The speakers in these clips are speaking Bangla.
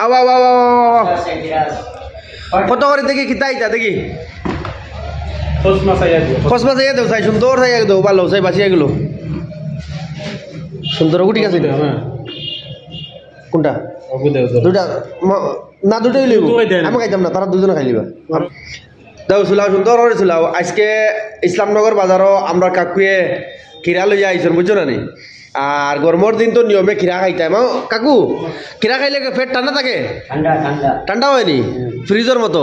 আওয়া আওয়া কত করে দেখি কিতা ইটা দেখি খসমা চাইয়া দেও চাই সুন্দর চাইয়া দেও ভালো চাই বাঁচিয়া গেল সুন্দর ঠিক আছে কোনটা দুটা না দুটাই লইব আমি খাইতাম না তারা দুজনে খাই লিবা দাও চুলাও সুন্দর করে চুলাও আজকে ইসলামনগর বাজারও আমরা কাকুয়ে খিরা লইয়া আইসন বুঝছো না নি আর গরমের দিন তো নিয়মে খিরা খাইতাম কাকু খিরা খাইলে পেট ঠান্ডা থাকে ঠান্ডা হয়নি ফ্রিজের মতো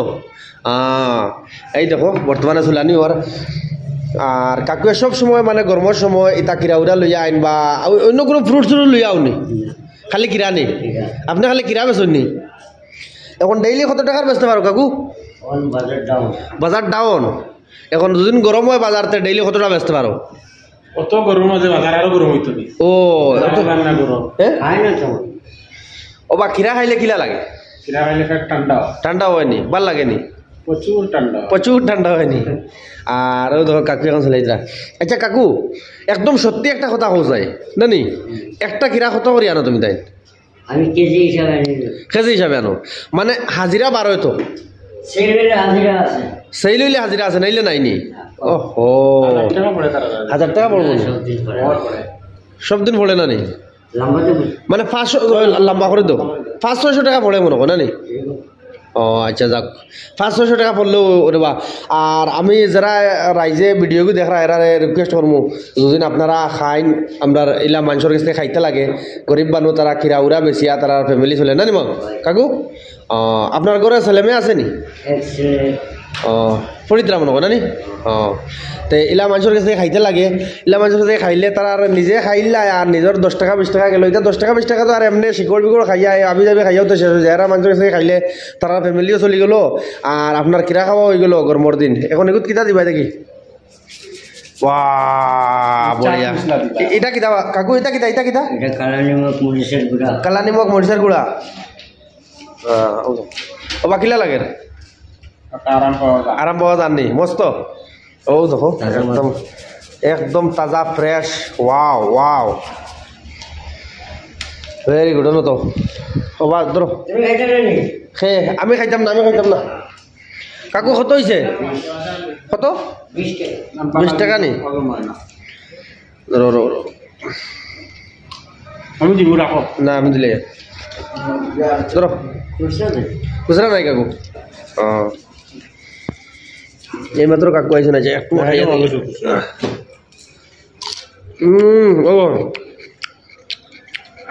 এই দেখো বর্তমানে চুলানি ওর আর কাকুয়ে সব সময় মানে গরমের সময় ইতা খিরা উড়া লইয়া আইন বা অন্য কোনো ফ্রুট ট্রুট লইয়া আউনি খালি খিরা নি আপনি খালি খিরা বেচন নি এখন ডেইলি কত টাকার বেচতে পারো কাকু বাজার ডাউন এখন দুদিন গরম হয় বাজারতে ডেইলি কত টাকা বেচতে পারো অত গরম আছে বাজার আরো গরম হইতো নি ও রান্না গরম খাই না তো ও বা খিরা খাইলে কিলা লাগে খিরা খাইলে ঠান্ডা ঠান্ডা হয়নি ভাল লাগেনি প্রচুর ঠান্ডা হয়নি আর ও দেখো কাকু এখন চলে আচ্ছা কাকু একদম সত্যি একটা কথা হো যায় না নি একটা খিরা কত করি আনো তুমি তাই আমি কেজি হিসাবে আনো মানে হাজিরা বারো তো সেই লইলে হাজিরা আছে নাইলে নাইনি ওহো 1000 টাকা পড়বো সব দিন পড়ে না নি মানে 500 লম্বা করে দাও 500 টাকা পড়ে মনে হয় না নি ও আচ্ছা যাক 500 টাকা পড়লেও ওরে বা আর আমি যারা রাইজে ভিডিওকে দেখা এরা রিকোয়েস্ট করবো যদি আপনারা খাইন আমরা এলা মানুষের কাছে খাইতে লাগে গরিব মানুষ তারা খিরা উড়া বেশিয়া তারা ফ্যামিলি চলে না নি মা কাকু আপনার ঘরে ছেলে মেয়ে আছে নি ফরিদ্রা মনে হয় না নি তো এলা মানুষের কাছে খাইতে লাগে এলা মানুষের কাছে খাইলে তারা আর নিজে খাইলে আর নিজের 10 টাকা 20 টাকা গেল এটা 10 টাকা 20 টাকা তো আর এমনি শিকড় বিকড় খাইয়া আমি যাবে খাইয়াও তো শেষ হয়ে যায় এরা মানুষের কাছে খাইলে তারা ফ্যামিলিও চলে গেল আর আপনার কিরা খাওয়া হয়ে গেল গরমের দিন এখন এগুলো কিতা দিবা দেখি বঢ়িয়া এটা কিতা কাকু এটা কিতা এটা কিতা কালা নিমখ মরিচের গুঁড়া ও বাকিলা লাগে আরাম পাওয়া যাননি মস্ত ও দেখো একদম একদম তাজা fresh wow wow very good তো ও বা ধরো খে আমি খাইতাম না কাকু কত হয়েছে কত 20 টাকা নি আমি দিব রাখো না আমি দিলে ধরো খুচরা নাই কাকু এইমাত্র কাকু আইছে না যে একটু ও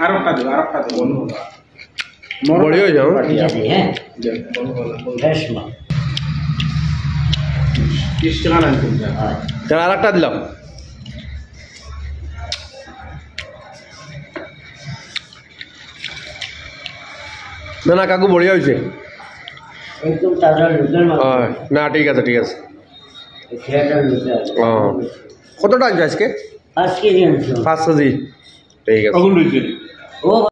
আর একটা দেব বড়ি হয়ে যাও আর একটা দিলাম না না কাকু বড়িয়া হয়েছে না ঠিক আছে কতটা আনছে আজকে 5 কেজি ঠিক আছে